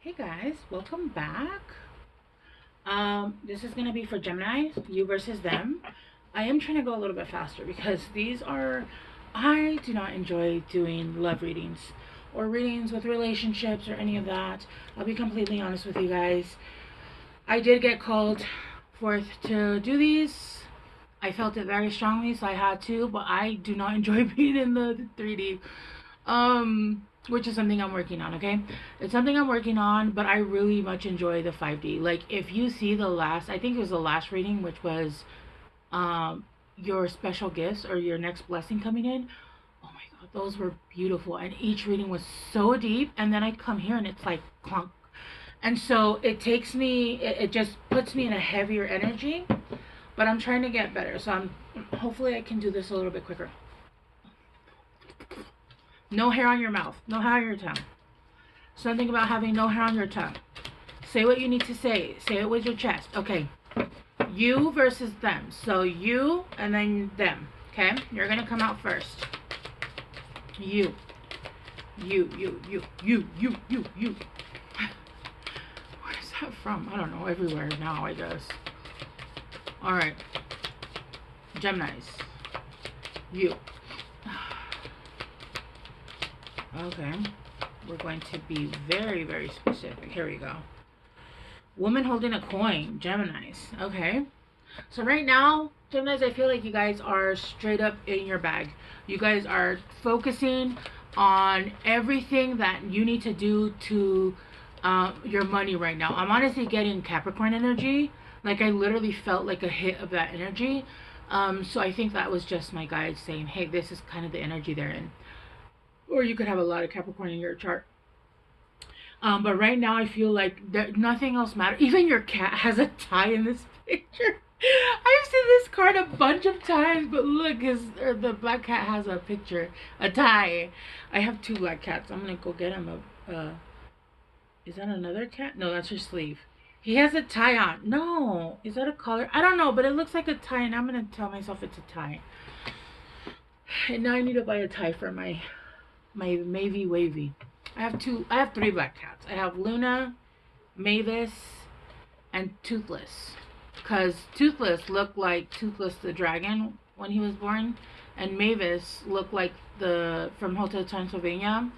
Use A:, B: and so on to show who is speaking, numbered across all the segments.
A: Hey guys, welcome back. This is gonna be for Gemini, you versus them. I am trying to go a little bit faster because I do not enjoy doing love readings or readings with relationships or any of that. I'll be completely honest with you guys. I did get called forth to do these. I felt it very strongly, so I had to, but I do not enjoy being in the 3D. Which is something I'm working on, okay? It's something I'm working on, but I really much enjoy the 5D. Like if you see the last, I think it was the last reading, which was um your special gifts or your next blessing coming in. Oh my god, those were beautiful. And each reading was so deep, and then I come here and it's like clunk. And so it takes me it just puts me in a heavier energy, but I'm trying to get better. So I'm hopefully I can do this a little bit quicker. No hair on your mouth. No hair on your tongue. Something about having no hair on your tongue. Say what you need to say. Say it with your chest. Okay. You versus them. So you and then them. Okay? You're going to come out first. You. You. Where's that from? I don't know. Everywhere now, I guess. Alright. Geminis. You. Okay. We're going to be very, very specific. Here we go. Woman holding a coin. Geminis. Okay. So right now, Geminis, I feel like you guys are straight up in your bag. You guys are focusing on everything that you need to do to your money right now. I'm honestly getting Capricorn energy. Like I literally felt like a hit of that energy. So I think that was just my guides saying, hey, this is kind of the energy they're in. Or you could have a lot of Capricorn in your chart. But right now I feel like nothing else matters. Even your cat has a tie in this picture. I've seen this card a bunch of times, but look, the black cat has a picture, a tie. I have two black cats. I'm gonna go get him is that another cat? No, that's her sleeve. He has a tie on. No, is that a collar? I don't know, but it looks like a tie, and I'm gonna tell myself it's a tie. And now I need to buy a tie for my Mavy Wavy. I have three black cats. I have Luna, Mavis, and Toothless. Because Toothless looked like Toothless the dragon when he was born, and Mavis looked like from Hotel Transylvania.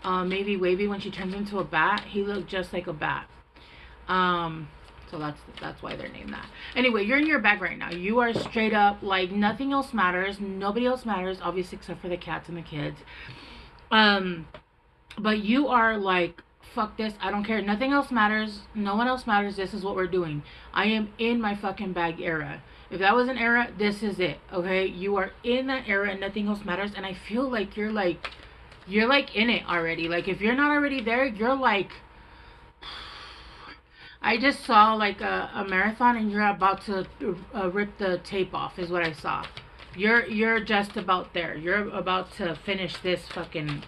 A: Mavy Wavy, when she turns into a bat, he looked just like a bat. So that's why they're named that. Anyway, you're in your bag right now. You are straight up like nothing else matters. Nobody else matters, obviously, except for the cats and the kids. But you are like, fuck this, I don't care, nothing else matters, no one else matters, this is what we're doing. I am in my fucking bag era. If that was an era, this is it, okay? You are in that era and nothing else matters, and I feel like you're like in it already. Like if you're not already there, you're like, I just saw like a marathon and you're about to rip the tape off is what I saw. You're just about there. You're about to finish this fucking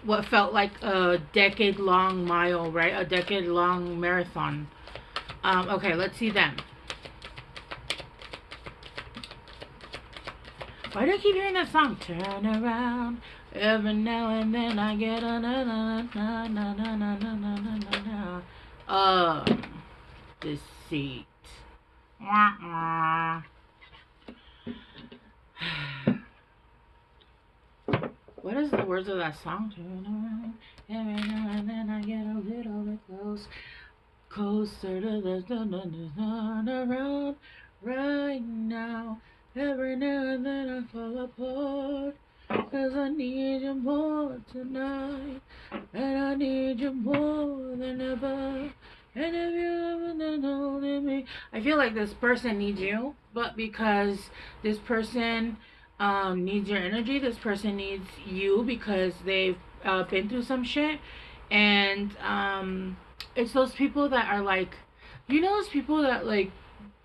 A: what felt like a decade-long mile, right? A decade-long marathon. Okay, let's see them. Why do I keep hearing that song? Turn around. Every now and then I get a na na na na na na na na na na. Deceit. What is the words of that song? Turn around. Every now and then I get a little bit closer to the turn around. Right now. Every now and then I fall apart. 'Cause I need you more tonight. And I need you more than ever. And if you ever known me. I feel like this person needs you, but because this person needs your energy, this person needs you because they've been through some shit. And it's those people that are like, you know, those people that like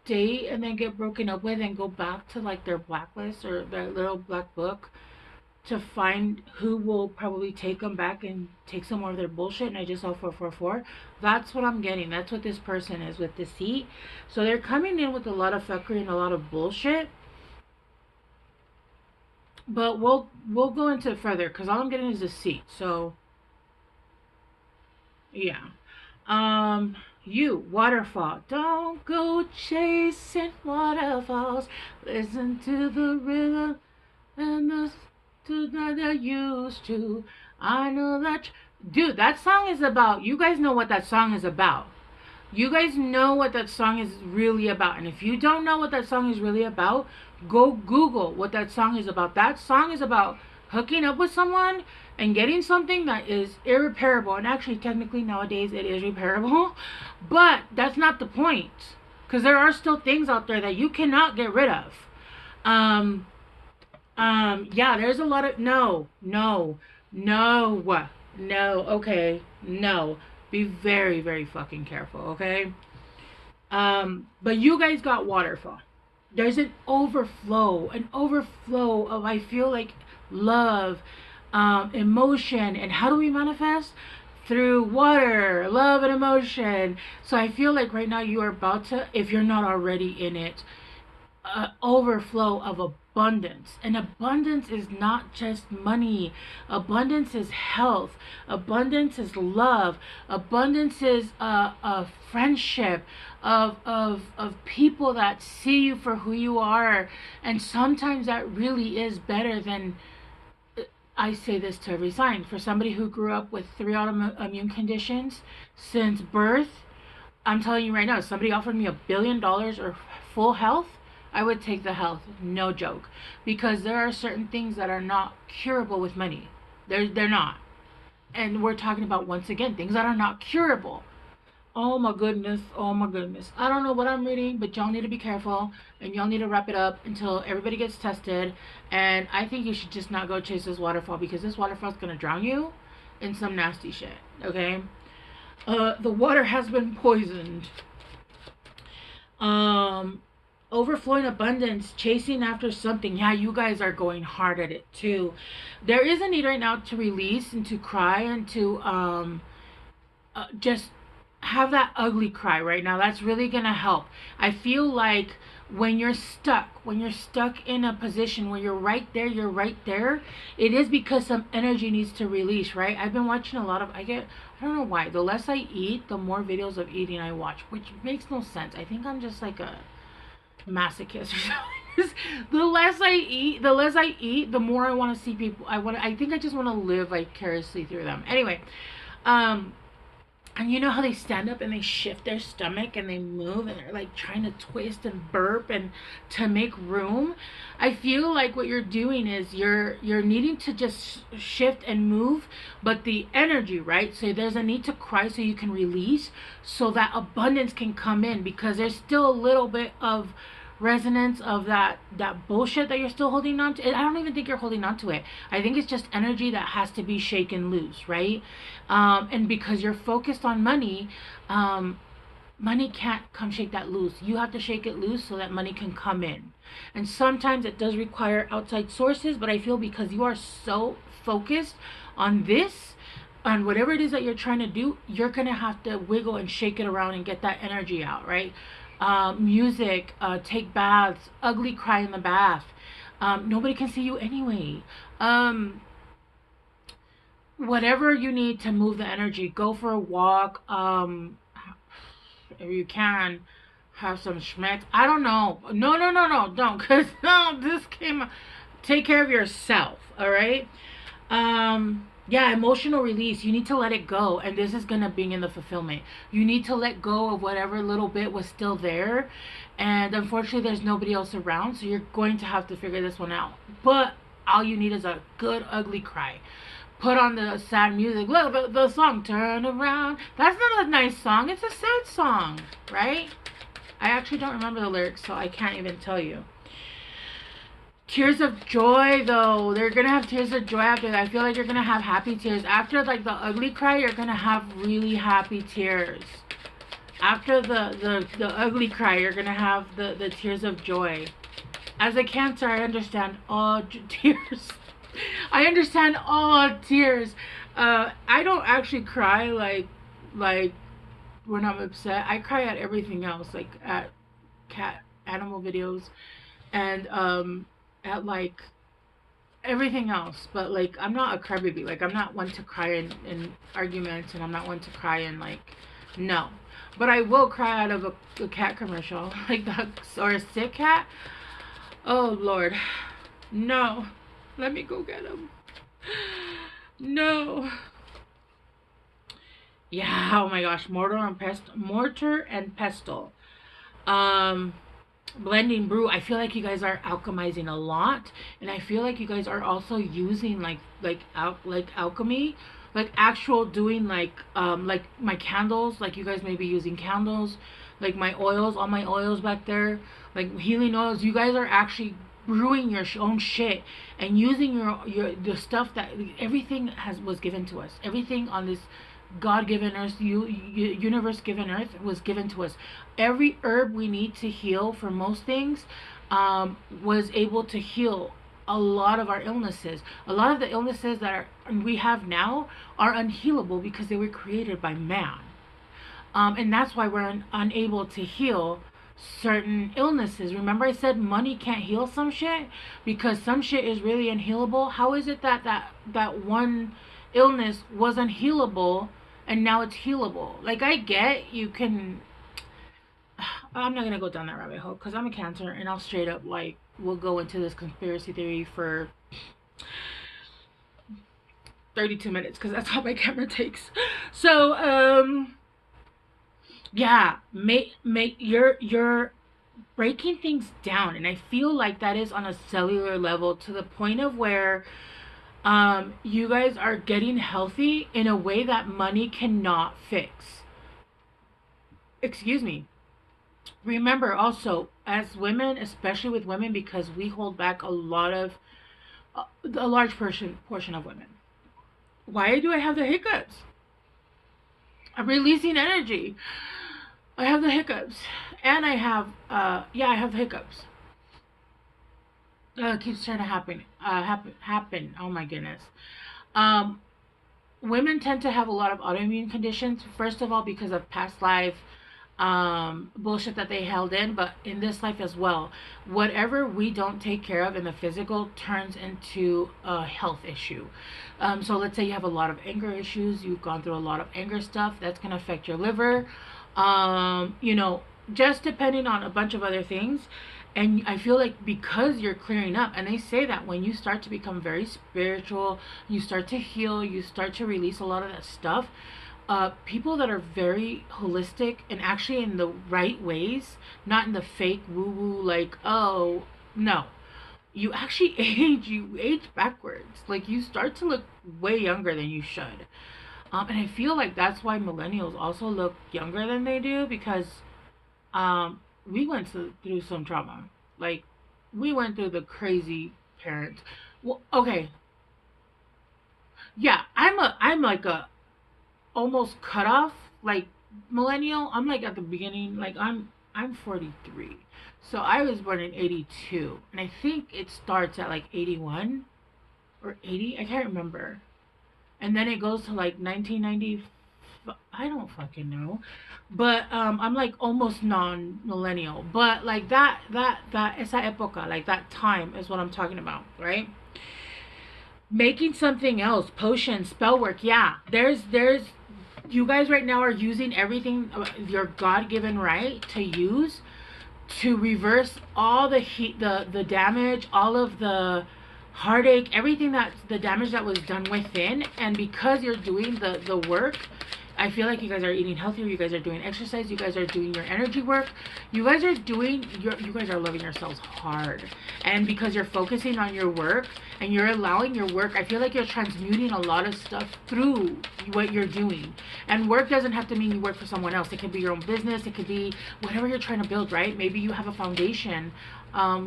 A: date and then get broken up with and go back to like their blacklist or their little black book to find who will probably take them back and take some more of their bullshit. And I just saw 444. That's what I'm getting. That's what this person is with deceit. So they're coming in with a lot of fuckery and a lot of bullshit. But we'll go into it further because all I'm getting is deceit. So Yeah. You, waterfall. Don't go chasing waterfalls. Listen to the rhythm and the to that I used to. I know that. Dude, that song is about. You guys know what that song is about. You guys know what that song is really about. And if you don't know what that song is really about, go Google what that song is about. That song is about hooking up with someone and getting something that is irreparable. And actually, technically, nowadays it is repairable. But that's not the point. Because there are still things out there that you cannot get rid of. Um, yeah, there's a lot of no, okay, no. Be very, very fucking careful, okay? But you guys got waterfall. There's an overflow of I feel like love, emotion, and how do we manifest? Through water, love, and emotion. So I feel like right now you are about to, if you're not already in it, overflow of abundance. And abundance is not just money. Abundance is health. Abundance is love. Abundance is a friendship of people that see you for who you are. And sometimes that really is better than, I say this to every sign. For somebody who grew up with 3 autoimmune conditions since birth, I'm telling you right now, if somebody offered me $1 billion or full health, I would take the health, no joke, because there are certain things that are not curable with money. They're not, and we're talking about once again things that are not curable. Oh my goodness, oh my goodness. I don't know what I'm reading, but y'all need to be careful and y'all need to wrap it up until everybody gets tested. And I think you should just not go chase this waterfall because this waterfall is gonna drown you in some nasty shit. Okay. The water has been poisoned. Um, Overflowing abundance, chasing after something. Yeah, you guys are going hard at it too. There is a need right now to release and to cry and to just have that ugly cry right now. That's really gonna help. I feel like when you're stuck in a position where you're right there, it is because some energy needs to release, right? I've been watching a lot of, I don't know why, the less I eat, the more videos of eating I watch, which makes no sense. I think I'm just like a masochist or something. The less I eat, the more I want to see people. I think I just want to live vicariously through them. Anyway, um, and you know how they stand up and they shift their stomach and they move and they're like trying to twist and burp and to make room. I feel like what you're doing is you're needing to just shift and move, but the energy, right? So there's a need to cry so you can release so that abundance can come in because there's still a little bit of resonance of that bullshit that you're still holding on to. I don't even think you're holding on to it. I think it's just energy that has to be shaken loose, right? And because you're focused on money, money can't come shake that loose. You have to shake it loose so that money can come in. And sometimes it does require outside sources, but I feel because you are so focused on this, on whatever it is that you're trying to do, you're gonna have to wiggle and shake it around and get that energy out, right? Music, take baths, ugly cry in the bath. Nobody can see you anyway. Whatever you need to move the energy, go for a walk. If you can, have some schmecks. I don't know. No, don't. Because no, this came. Take care of yourself, all right? Yeah, emotional release. You need to let it go. And this is going to bring in the fulfillment. You need to let go of whatever little bit was still there. And unfortunately, there's nobody else around. So you're going to have to figure this one out. But all you need is a good, ugly cry. Put on the sad music. Look, the song, Turn Around. That's not a nice song. It's a sad song, right? I actually don't remember the lyrics, so I can't even tell you. Tears of joy, though. They're gonna have tears of joy after that. I feel like you're gonna have happy tears. After, like, the ugly cry, you're gonna have really happy tears. After the ugly cry, you're gonna have the tears of joy. As a Cancer, I understand all tears. I understand all tears. I don't actually cry like when I'm upset. I cry at everything else, like at cat animal videos, and at like everything else. But like, I'm not a crybaby. Like, I'm not one to cry in arguments, and I'm not one to cry in like, no. But I will cry out of a cat commercial, like that, or a sick cat. Oh Lord, no. Let me go get him. No. Yeah. Oh my gosh, mortar and pestle. Um, blending brew. I feel like you guys are alchemizing a lot, and I feel like you guys are also using like alchemy, like actual doing like my candles. Like you guys may be using candles, like my oils, all my oils back there, like healing oils. You guys are actually brewing your own shit and using your the stuff that everything was given to us. Everything on this God-given earth, universe-given earth was given to us. Every herb we need to heal for most things was able to heal a lot of our illnesses. A lot of the illnesses that we have now are unhealable because they were created by man. And that's why we're unable to heal certain illnesses. Remember I said money can't heal some shit because some shit is really unhealable. How is it that one illness was unhealable and now it's healable? Like, I get you can, I'm not gonna go down that rabbit hole because I'm a Cancer, and I'll straight up like we'll go into this conspiracy theory for 32 minutes because that's how my camera takes. So yeah, make you're breaking things down, and I feel like that is on a cellular level to the point of where you guys are getting healthy in a way that money cannot fix. Excuse me. Remember also, as women, especially with women, because we hold back a large portion of women. Why do I have the hiccups? I'm releasing energy. I have the hiccups, and I have I have the hiccups. It keeps trying to happen. Oh my goodness. Um, Women tend to have a lot of autoimmune conditions. First of all, because of past life bullshit that they held in, but in this life as well. Whatever we don't take care of in the physical turns into a health issue. So let's say you have a lot of anger issues. You've gone through a lot of anger stuff. That's going to affect your liver. Just depending on a bunch of other things. And I feel like because you're clearing up, and they say that when you start to become very spiritual, you start to heal, you start to release a lot of that stuff. People that are very holistic and actually in the right ways, not in the fake woo woo, like, oh, no. You actually you age backwards. Like, you start to look way younger than you should. And I feel like that's why millennials also look younger than they do because we went through some trauma. Like, we went through the crazy parents. Well, okay. Yeah, I'm like a almost cut off like millennial. I'm like at the beginning. Like, I'm 43. So I was born in 82, and I think it starts at like 81 or 80. I can't remember. And then it goes to like 1990. I don't fucking know, but I'm like almost non-millennial. But like that esa época, like that time is what I'm talking about, right? Making something else, potion, spell work. Yeah, there's you guys right now are using everything your God-given right to use to reverse all the heat, the damage, all of the heartache, everything that the damage that was done within. And because you're doing the work, I feel like you guys are eating healthier, you guys are doing exercise, you guys are doing your energy work, you guys are doing you guys are loving yourselves hard. And because you're focusing on your work and you're allowing your work, I feel like you're transmuting a lot of stuff through what you're doing. And work doesn't have to mean you work for someone else. It could be your own business, it could be whatever you're trying to build, right? Maybe you have a foundation,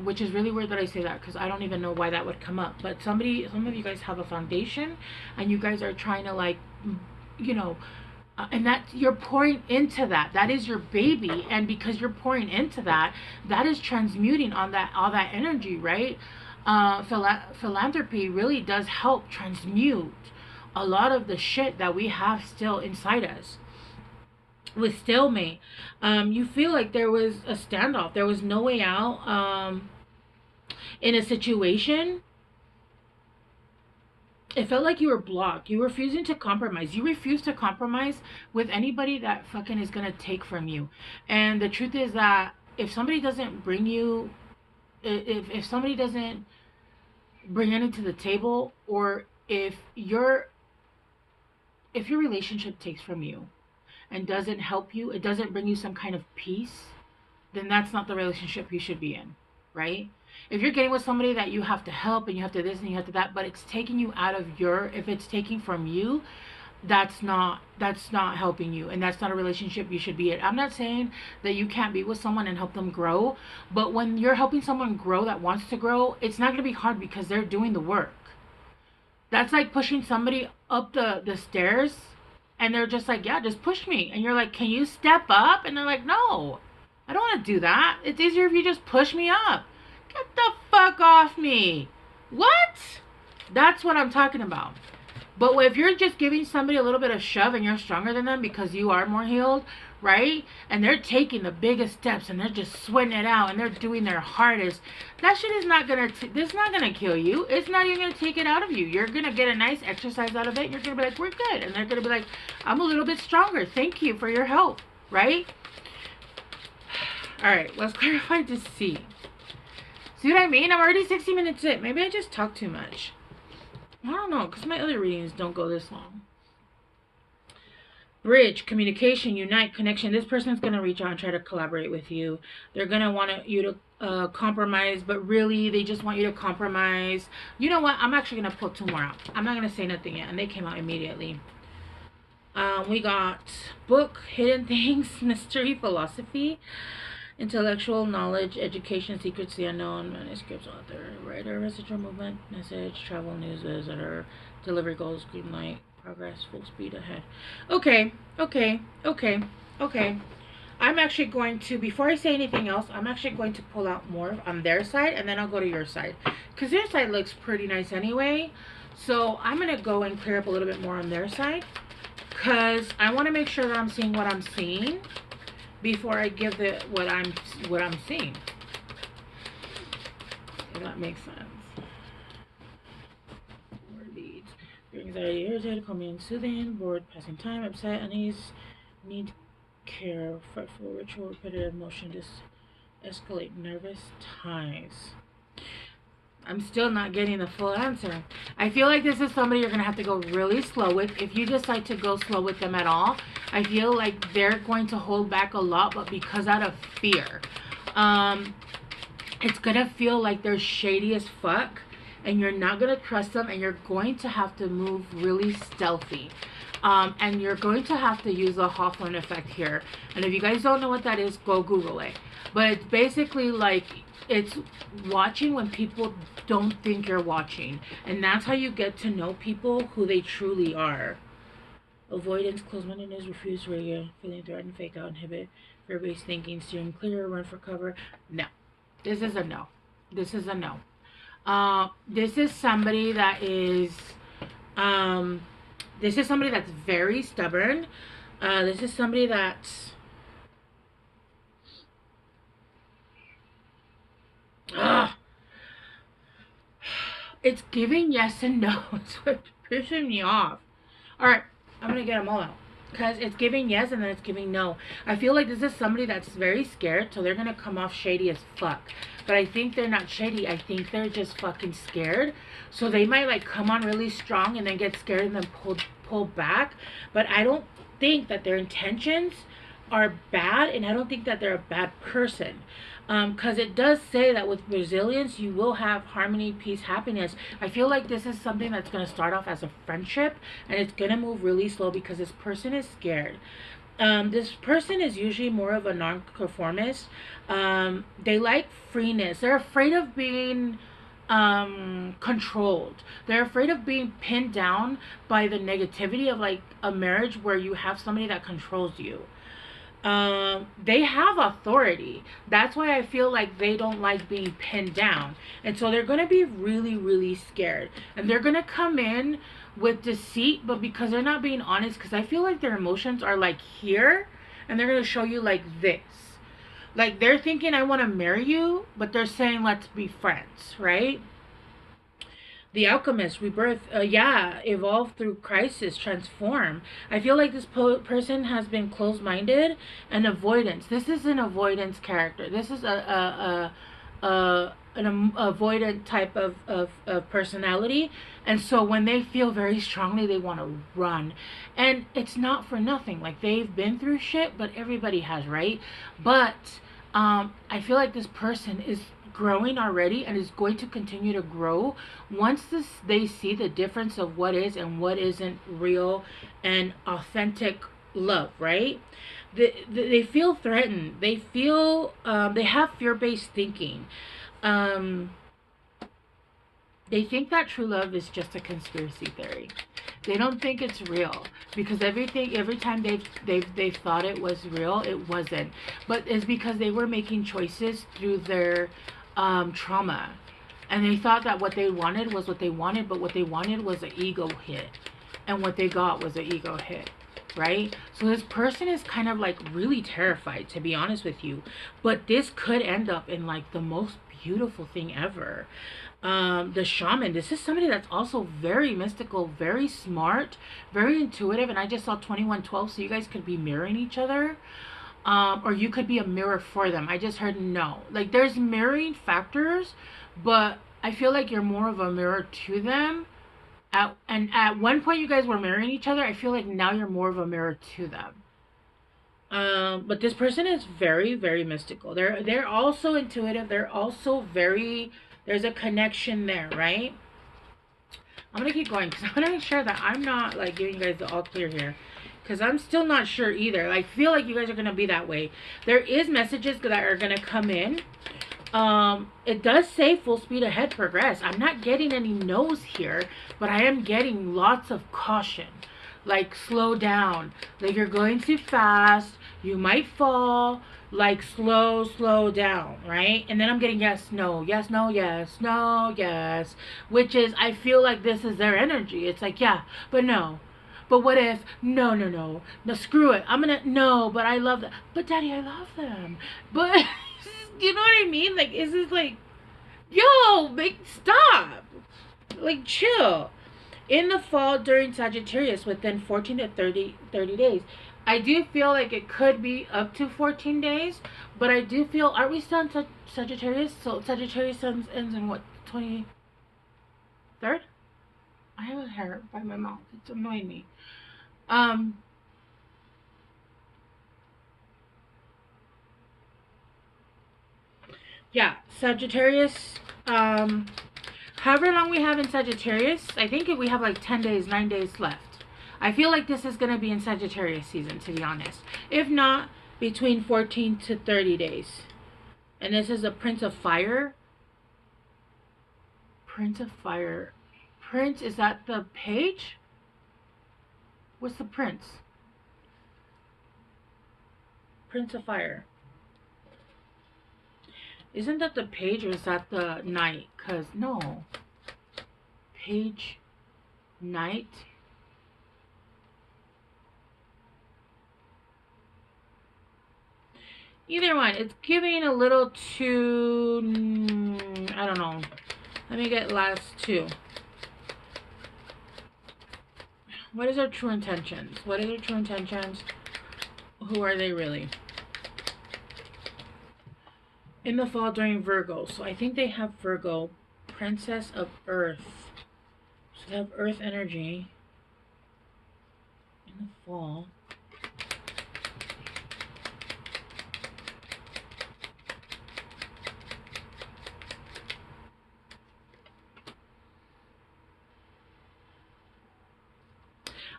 A: which is really weird that I say that because I don't even know why that would come up. But some of you guys have a foundation and you guys are trying to, like, and that you're pouring into that is your baby. And because you're pouring into that is transmuting on that, all that energy, right? Philanthropy really does help transmute a lot of the shit that we have still inside us. With stalemate, you feel like there was a standoff, there was no way out in a situation. it felt like you were blocked. You were refusing to compromise. You refuse to compromise with anybody that fucking is gonna take from you. And the truth is that if somebody doesn't bring you, if somebody doesn't bring anything to the table, or if your relationship takes from you and doesn't help you, it doesn't bring you some kind of peace, then that's not the relationship you should be in, right? If you're getting with somebody that you have to help and you have to this and you have to that, but it's taking you out of if it's taking from you, that's not helping you, and that's not a relationship you should be in. I'm not saying that you can't be with someone and help them grow, but when you're helping someone grow that wants to grow, it's not going to be hard because they're doing the work. That's like pushing somebody up the stairs and they're just like, yeah, just push me. And you're like, can you step up? And they're like, no, I don't want to do that. It's easier if you just push me up. Get the fuck off me. What? That's what I'm talking about. But if you're just giving somebody a little bit of shove and you're stronger than them because you are more healed, right? And they're taking the biggest steps and they're just sweating it out and they're doing their hardest. That shit is not gonna, it's not gonna kill you. It's not even gonna take it out of you. You're gonna get a nice exercise out of it. You're gonna be like, we're good. And they're gonna be like, I'm a little bit stronger. Thank you for your help, right? All right, let's clarify to see. See what I mean? I'm already 60 minutes in. Maybe I just talk too much. I don't know, because my other readings don't go this long. Bridge, communication, unite, connection. This person's going to reach out and try to collaborate with you. They're going to want you to compromise, but really they just want you to compromise. You know what? I'm actually going to pull two more out. I'm not going to say nothing yet, and they came out immediately. We got book, hidden things, mystery, philosophy, intellectual knowledge, education, secrets, the unknown, manuscripts, author, writer, residual movement, message, travel, news, visitor, delivery goals, green light, progress, full speed ahead. Okay. I'm actually going to, before I say anything else, I'm actually going to pull out more on their side, and then I'll go to your side. Because their side looks pretty nice anyway. So I'm going to go and clear up a little bit more on their side. Because I want to make sure that I'm seeing what I'm seeing before I give what I'm seeing. If that makes sense. More leads. Your anxiety, irritated, calming, soothing, bored, passing time, upset, unease, need care, fretful, ritual, repetitive motion, escalate, nervous, ties. I'm still not getting the full answer. I feel like this is somebody you're going to have to go really slow with. If you decide to go slow with them at all, I feel like they're going to hold back a lot, but because out of fear. It's going to feel like they're shady as fuck, and you're not going to trust them, and you're going to have to move really stealthy. And you're going to have to use the Hawthorne effect here. And if you guys don't know what that is, go Google it. But it's basically like, it's watching when people don't think you're watching. And that's how you get to know people who they truly are. Avoidance, close-mindedness, refuse, regular, feeling threatened, fake out, inhibit, fear-based thinking, steering clear, run for cover. No. This is a no. This is a no. This is somebody that is... this is somebody that's very stubborn. This is somebody that's... It's giving yes and no. It's what's pissing me off. Alright, I'm going to get them all out. Because it's giving yes and then it's giving no. I feel like this is somebody that's very scared, so they're going to come off shady as fuck. But I think they're not shady. I think they're just fucking scared. So they might like come on really strong and then get scared and then pull back. But I don't think that their intentions are bad, and I don't think that they're a bad person. Because it does say that with resilience, you will have harmony, peace, happiness. I feel like this is something that's going to start off as a friendship, and it's going to move really slow because this person is scared. This person is usually more of a non-conformist. They like freeness. They're afraid of being controlled. They're afraid of being pinned down by the negativity of like a marriage where you have somebody that controls you. They have authority. That's why I feel like they don't like being pinned down. And so they're going to be really, really scared. And they're going to come in with deceit, but because they're not being honest, because I feel like their emotions are like here, and they're going to show you like this. Like they're thinking, I want to marry you, but they're saying, let's be friends, right? The alchemist, rebirth, yeah, evolve through crisis, transform. I feel like this person has been closed-minded and avoidance. This is an avoidance character. This is an avoidant type of personality. And so when they feel very strongly, they want to run. And it's not for nothing. Like, they've been through shit, but everybody has, right? But I feel like this person is growing already and is going to continue to grow once they see the difference of what is and what isn't real and authentic love, right? They feel threatened. They feel they have fear-based thinking. They think that true love is just a conspiracy theory. They don't think it's real because every time they've thought it was real, it wasn't. But it's because they were making choices through their trauma, and they thought that what they wanted was what they wanted, but what they wanted was an ego hit, and what they got was an ego hit, right? So this person is kind of like really terrified, to be honest with you, but this could end up in like the most beautiful thing ever. The shaman, this is somebody that's also very mystical, very smart, very intuitive, and I just saw 2112, so you guys could be mirroring each other. Or you could be a mirror for them. I just heard no. Like, there's mirroring factors, but I feel like you're more of a mirror to them. And at one point you guys were mirroring each other. I feel like now you're more of a mirror to them. But this person is very, very mystical. They're also intuitive. They're also very, there's a connection there, right? I'm going to keep going because I want to make sure that I'm not like giving you guys the all clear here. Because I'm still not sure either. I feel like you guys are going to be that way. There is messages that are going to come in. It does say full speed ahead, progress. I'm not getting any no's here, but I am getting lots of caution. Like, slow down. Like, you're going too fast. You might fall. Like, slow down, right? And then I'm getting yes, no, yes, no, yes, no, yes. Which is, I feel like this is their energy. It's like, yeah, but no. But what if, no, screw it. I'm gonna, no, but I love them. But daddy, I love them. But, you know what I mean? Like, is this like, yo, stop. Like, chill. In the fall during Sagittarius, within 14 to 30 days. I do feel like it could be up to 14 days. But I do feel, aren't we still in Sagittarius? So Sagittarius ends in what, 23rd? I have a hair by my mouth. It's annoying me. Yeah, Sagittarius. However long we have in Sagittarius, I think we have like 10 days, 9 days left. I feel like this is going to be in Sagittarius season, to be honest. If not, between 14 to 30 days. And this is a Prince of Fire. Prince of Fire. Prince, is that the page? What's the prince? Prince of Fire. Isn't that the page or is that the knight? Because, no. Page, knight. Either one. It's giving a little too, I don't know. Let me get last two. What is their true intentions? What are their true intentions? Who are they really? In the fall during Virgo. So I think they have Virgo. Princess of Earth. So they have Earth energy. In the fall.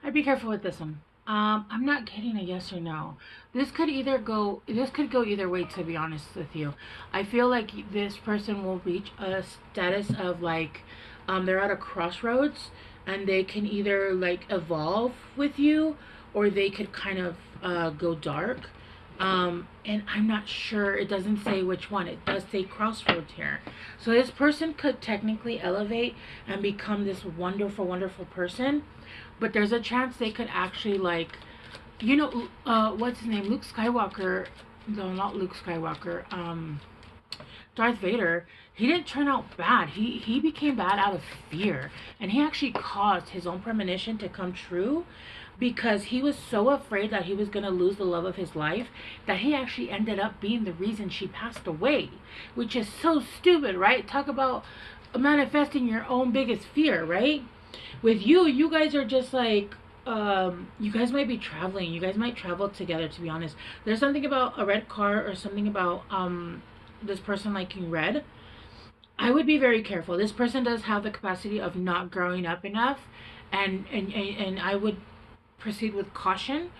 A: I'd be careful with this one. I'm not getting a yes or no. This could go either way, to be honest with you. I feel like this person will reach a status of like, they're at a crossroads and they can either like evolve with you or they could kind of go dark. And I'm not sure, it doesn't say which one. It does say crossroads here. So this person could technically elevate and become this wonderful, wonderful person. But there's a chance they could actually, like, you know, what's his name? Luke Skywalker. No, not Luke Skywalker. Darth Vader. he didn't turn out bad. He became bad out of fear, and he actually caused his own premonition to come true because he was so afraid that he was going to lose the love of his life that he actually ended up being the reason she passed away, which is so stupid, right? Talk about manifesting your own biggest fear, right? With you guys are just like, you guys might be traveling. You guys might travel together, to be honest. There's something about a red car or something about this person liking red. I would be very careful. This person does have the capacity of not growing up enough, and I would proceed with caution,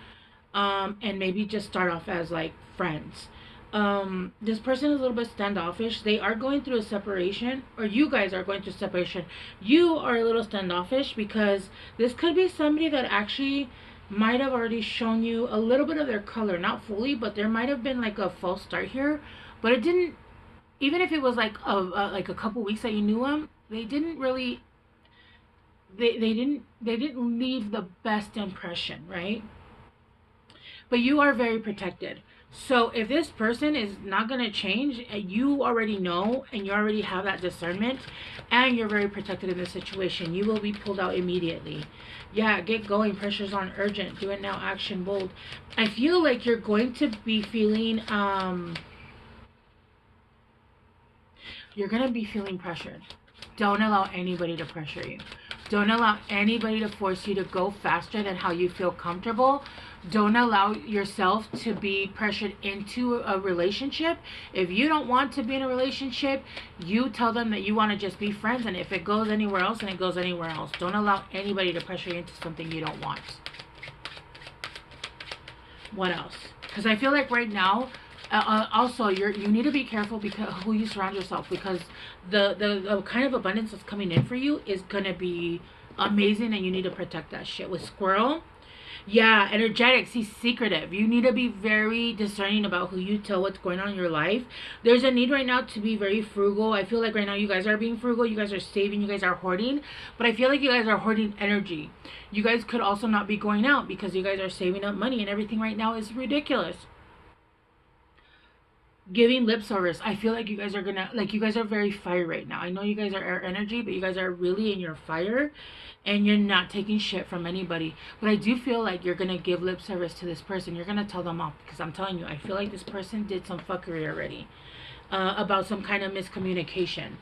A: and maybe just start off as like friends. This person is a little bit standoffish. They are going through a separation, or you guys are going through separation. You are a little standoffish because this could be somebody that actually might have already shown you a little bit of their color, not fully, but there might have been like a false start here, but it didn't. Even if it was like a couple weeks that you knew them, they didn't really. They didn't leave the best impression, right? But you are very protected. So if this person is not going to change, you already know, and you already have that discernment, and you're very protected in this situation, you will be pulled out immediately. Yeah, get going. Pressure's on, urgent. Do it now. Action, bold. I feel like you're going to be feeling you're going to be feeling pressured. Don't allow anybody to pressure you. Don't allow anybody to force you to go faster than how you feel comfortable. Don't allow yourself to be pressured into a relationship. If you don't want to be in a relationship, you tell them that you want to just be friends. And if it goes anywhere else, then it goes anywhere else. Don't allow anybody to pressure you into something you don't want. What else? Because I feel like right now, also you need to be careful because who you surround yourself, because the kind of abundance that's coming in for you is gonna be amazing, and you need to protect that shit. With squirrel, yeah, energetics, he's secretive. You need to be very discerning about who you tell what's going on in your life. There's a need right now to be very frugal. I feel like right now you guys are being frugal, you guys are saving, you guys are hoarding, but I feel like you guys are hoarding energy. You guys could also not be going out because you guys are saving up money, and everything right now is ridiculous. Giving lip service. I feel like you guys are gonna, like, you guys are very fire right now. I know you guys are air energy, but you guys are really in your fire, and you're not taking shit from anybody. But I do feel like you're gonna give lip service to this person. You're gonna tell them off, because I'm telling you, I feel like this person did some fuckery already, about some kind of miscommunication.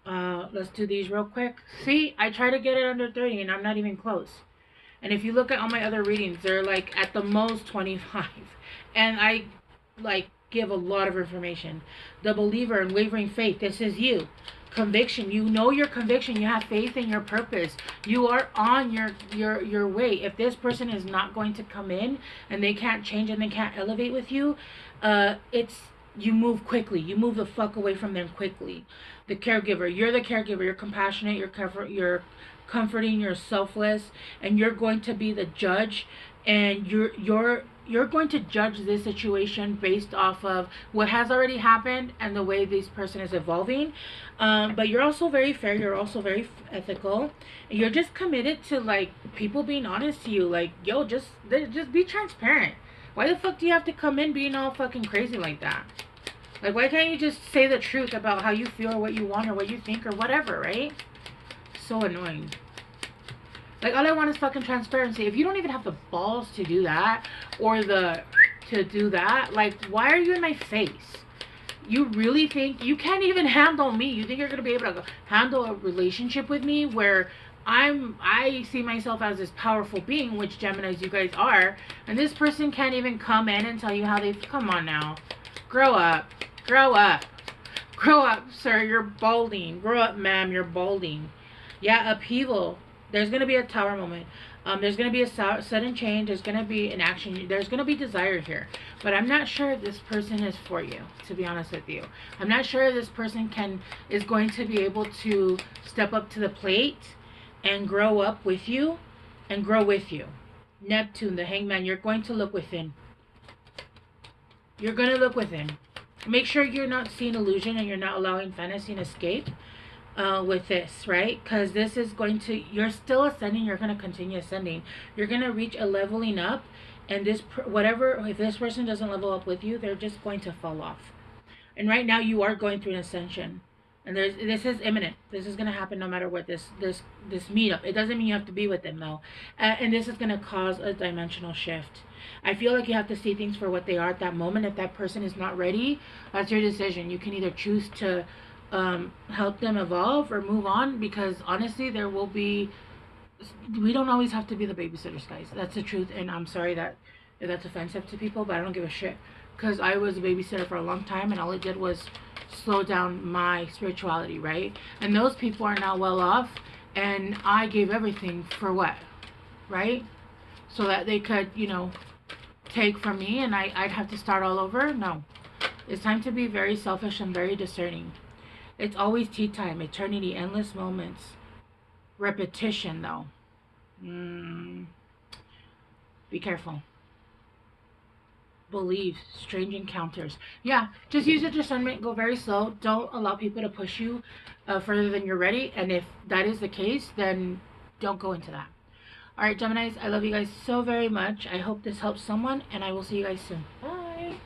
A: Let's do these real quick. See, I try to get it under 30 and I'm not even close. And if you look at all my other readings, they're like at the most 25, and I like give a lot of information. The believer and wavering faith, this is you. Conviction, you know your conviction, you have faith in your purpose, you are on your way. If this person is not going to come in and they can't change and they can't elevate with you, it's you move quickly, you move the fuck away from them quickly. The caregiver, you're the caregiver, you're compassionate, you're comforting, you're selfless, and you're going to be the judge, and you're going to judge this situation based off of what has already happened and the way this person is evolving. But you're also very fair, you're also very ethical, and you're just committed to like people being honest to you. Like, yo, just be transparent. Why the fuck do you have to come in being all fucking crazy like that? Like, why can't you just say the truth about how you feel or what you want or what you think or whatever, right? So annoying. Like, all I want is fucking transparency. If you don't even have the balls to do that, or to do that, like, why are you in my face? You really think you can't even handle me? You think you're gonna be able to handle a relationship with me where I see myself as this powerful being, which Geminis you guys are, and this person can't even come in and tell you how they, come on now. Grow up. Grow up. Grow up, sir. You're balding. Grow up, ma'am. You're balding. Yeah, upheaval. There's going to be a tower moment. There's going to be a sudden change. There's going to be an action. There's going to be desire here. But I'm not sure if this person is for you, to be honest with you. I'm not sure if this person is going to be able to step up to the plate and grow up with you and grow with you. Neptune, the hangman, you're going to look within. You're going to look within. Make sure you're not seeing illusion and you're not allowing fantasy and escape with this, right? Because this is going to, you're still ascending, you're going to continue ascending. You're going to reach a leveling up, and this, whatever, if this person doesn't level up with you, they're just going to fall off. And right now you are going through an ascension. And this is imminent. This is gonna happen no matter what. This meetup. It doesn't mean you have to be with them though. And this is gonna cause a dimensional shift. I feel like you have to see things for what they are at that moment. If that person is not ready, that's your decision. You can either choose to help them evolve or move on, because honestly, there will be. We don't always have to be the babysitters, guys. That's the truth. And I'm sorry that if that's offensive to people, but I don't give a shit. Because I was a babysitter for a long time, and all it did was slow down my spirituality, right? And those people are now well off, and I gave everything for what, right? So that they could, you know, take from me, and I'd have to start all over. No, it's time to be very selfish and very discerning. It's always tea time, eternity, endless moments, repetition though. Be careful. Believe, strange encounters. Yeah, just use your discernment. Go very slow. Don't allow people to push you further than you're ready. And if that is the case, then don't go into that. All right, Geminis, I love you guys so very much. I hope this helps someone, and I will see you guys soon. Bye.